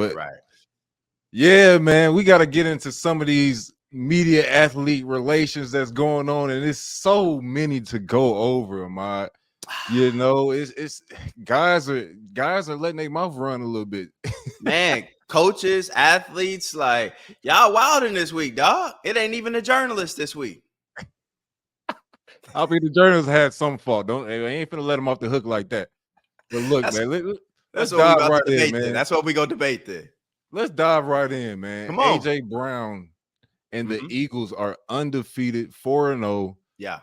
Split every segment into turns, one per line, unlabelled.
But
right.
yeah, man, we got to get into some of these media athlete relations that's going on, and it's so many to go over, Ahmad. You know, it's guys are letting their mouth run a little bit.
Man, coaches, athletes, like y'all wilding this week, dog. It ain't even a journalist this week.
I mean, the journalists had some fault. They ain't finna let them off the hook like that. But look,
That's
man, let's
what we
dive
about
right
to
in,
debate
man.
then. That's what we gonna debate then.
Let's dive right in, man.
Come on.
AJ Brown and the
Mm-hmm.
Eagles are undefeated, 4-0.
Yeah.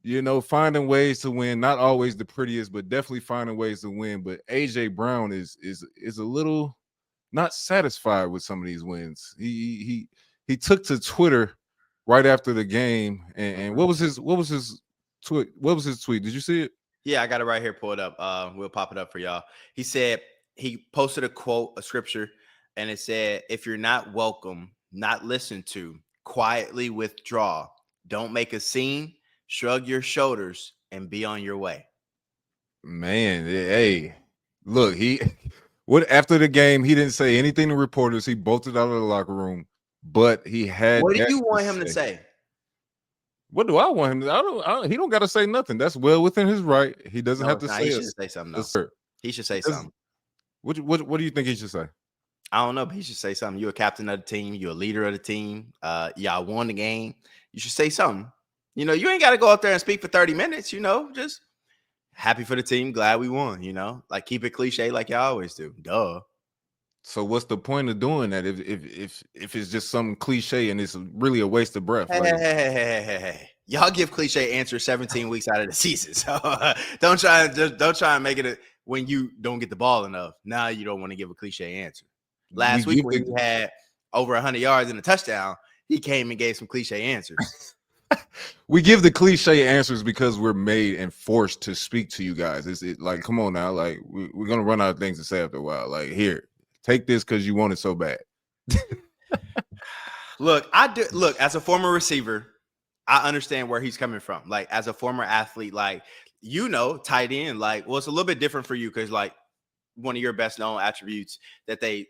You know, finding ways to win, not always the prettiest, but definitely finding ways to win. But AJ Brown is a little not satisfied with some of these wins. He took to Twitter right after the game, and what was his tweet? What was his tweet? Did you see it?
Yeah, I got it right here. Pull it up. We'll pop it up for y'all. He said he posted a quote, a scripture, and it said, "If you're not welcome, not listened to, quietly withdraw. Don't make a scene. Shrug your shoulders and be on your way."
Man, hey, look, he what after the game, he didn't say anything to reporters. He bolted out of the locker room, but he had
What do
that
you
to
want him to
say.
say?
What do I want him to? He don't got to say nothing. That's well within his right. He doesn't
No,
have
it's
to
not.
say
He
a,
should say something
a
though.
sir.
He should say
That's-
something.
What do you think he should say?
I don't know, but he should say something. You're a captain of the team. You're a leader of the team. Y'all won the game. You should say something. You know, you ain't got to go up there and speak for 30 minutes. You know, just happy for the team. Glad we won. You know, like keep it cliche like y'all always do. Duh.
So what's the point of doing that if it's just some cliche and it's really a waste of breath? Like
Hey. Y'all give cliche answers 17 weeks out of the season. So don't try and make it when you don't get the ball enough. Now you don't want to give a cliche answer. Last week when he had over 100 yards and a touchdown, he came and gave some cliche answers.
we give the cliche answers because we're made and forced to speak to you guys. It's like, come on now, like we're gonna run out of things to say after a while. Like, here, take this because you want it so bad.
Look, as a former receiver, I understand where he's coming from. Like, as a former athlete, like, you know, tight end, like, well, it's a little bit different for you because, like, one of your best known attributes that they,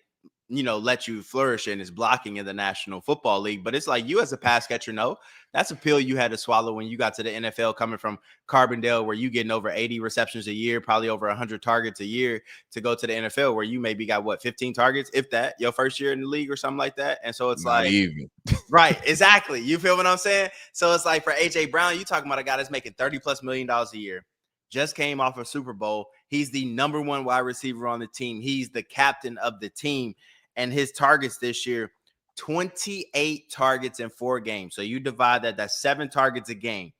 you know, let you flourish in is blocking in the National Football League. But it's like you as a pass catcher, no, that's a pill you had to swallow when you got to the NFL coming from Carbondale, where you getting over 80 receptions a year, probably over 100 targets a year, to go to the NFL where you maybe got 15 targets, if that, your first year in the league or something like that. And so it's
Not even.
Right, exactly. You feel what I'm saying? So it's like for AJ Brown, you talking about a guy that's making $30+ million a year, just came off a Super Bowl. He's the number one wide receiver on the team. He's the captain of the team. And his targets this year, 28 targets in 4 games. So you divide that's 7 targets a game.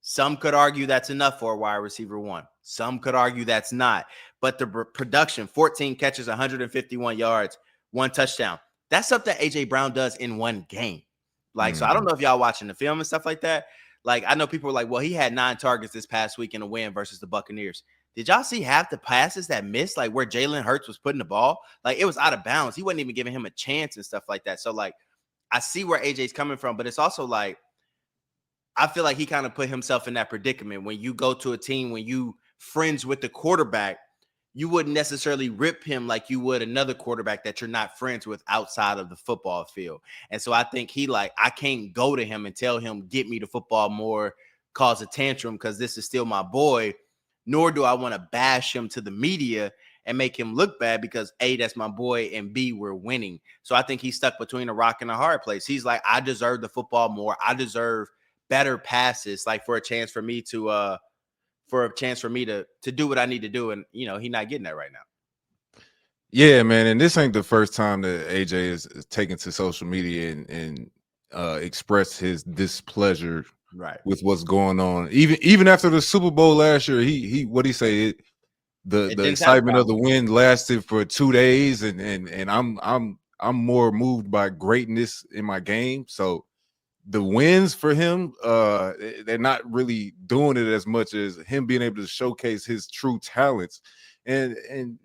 Some could argue that's enough for a wide receiver one. Some could argue that's not. But the production, 14 catches, 151 yards, 1 touchdown. That's something AJ Brown does in 1 game. Like, so I don't know if y'all watching the film and stuff like that. Like, I know people are like, well, he had 9 targets this past week in a win versus the Buccaneers. Did y'all see half the passes that missed? Like, where Jalen Hurts was putting the ball? Like, it was out of bounds. He wasn't even giving him a chance and stuff like that. So, like, I see where AJ's coming from, but it's also like, I feel like he kind of put himself in that predicament. When you go to a team, when you friends with the quarterback, you wouldn't necessarily rip him like you would another quarterback that you're not friends with outside of the football field. And so I think I can't go to him and tell him, get me the football more, cause a tantrum because this is still my boy. Nor do I want to bash him to the media and make him look bad because A, that's my boy, and B, we're winning. So I think he's stuck between a rock and a hard place. He's like, I deserve the football more. I deserve better passes, like for a chance for me to do what I need to do. And, you know, he's not getting that right now.
Yeah, man. And this ain't the first time that AJ is taken to social media and expressed his displeasure with what's going on. Even after the Super Bowl last year, he what he say? The excitement of the win lasted for 2 days, and I'm more moved by greatness in my game. So the wins for him, they're not really doing it as much as him being able to showcase his true talents. And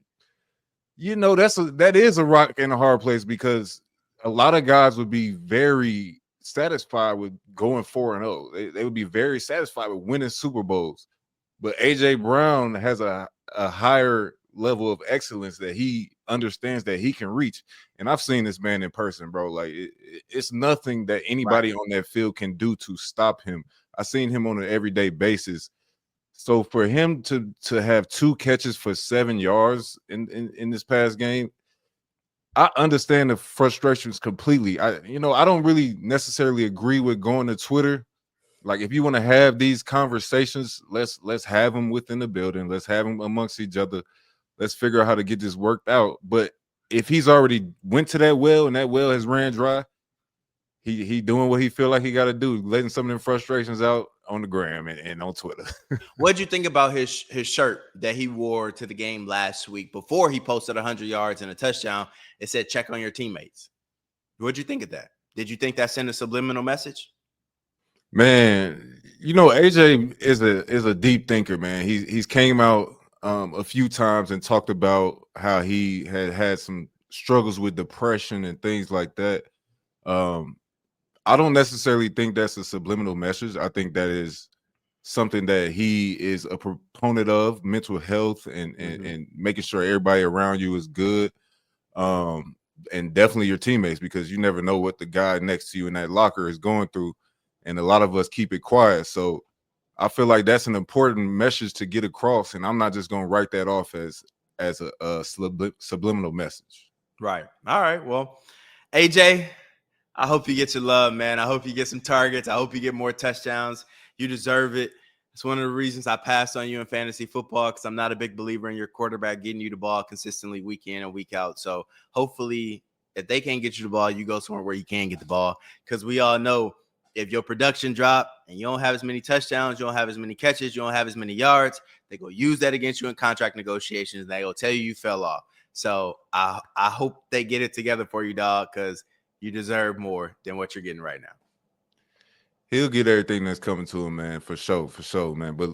you know, that is a rock and a hard place because a lot of guys would be very satisfied with going 4-0. They would be very satisfied with winning Super Bowls. But AJ Brown has a higher level of excellence that he understands that he can reach. And I've seen this man in person, bro. Like it's nothing that anybody on that field can do to stop him. I've seen him on an everyday basis. So for him to have 2 catches for 7 yards in this past game, I understand the frustrations completely. I don't really necessarily agree with going to Twitter. Like if you want to have these conversations, let's have them within the building. Let's have them amongst each other. Let's figure out how to get this worked out. But if he's already went to that well and that well has ran dry, he doing what he feel like he got to do, letting some of them frustrations out on the gram and on Twitter.
What'd you think about his shirt that he wore to the game last week before he posted 100 yards and a touchdown? It said, "Check on your teammates." What'd you think of that? Did you think that sent a subliminal message?
Man, AJ is a deep thinker, man. He's came out a few times and talked about how he had some struggles with depression and things like that. I don't necessarily think that's a subliminal message. I think that is something that he is a proponent of, mental health and making sure everybody around you is good. And definitely your teammates, because you never know what the guy next to you in that locker is going through. And a lot of us keep it quiet. So I feel like that's an important message to get across. And I'm not just going to write that off as a subliminal message.
Right. All right. Well, AJ, I hope you get your love, man. I hope you get some targets. I hope you get more touchdowns. You deserve it. It's one of the reasons I passed on you in fantasy football, because I'm not a big believer in your quarterback getting you the ball consistently week in and week out. So hopefully, if they can't get you the ball, you go somewhere where you can get the ball, because we all know if your production drop and you don't have as many touchdowns, you don't have as many catches, you don't have as many yards, they go use that against you in contract negotiations. And they will tell you fell off. So I hope they get it together for you, dog, because you deserve more than what you're getting right now.
He'll get everything that's coming to him, man, for sure, man. But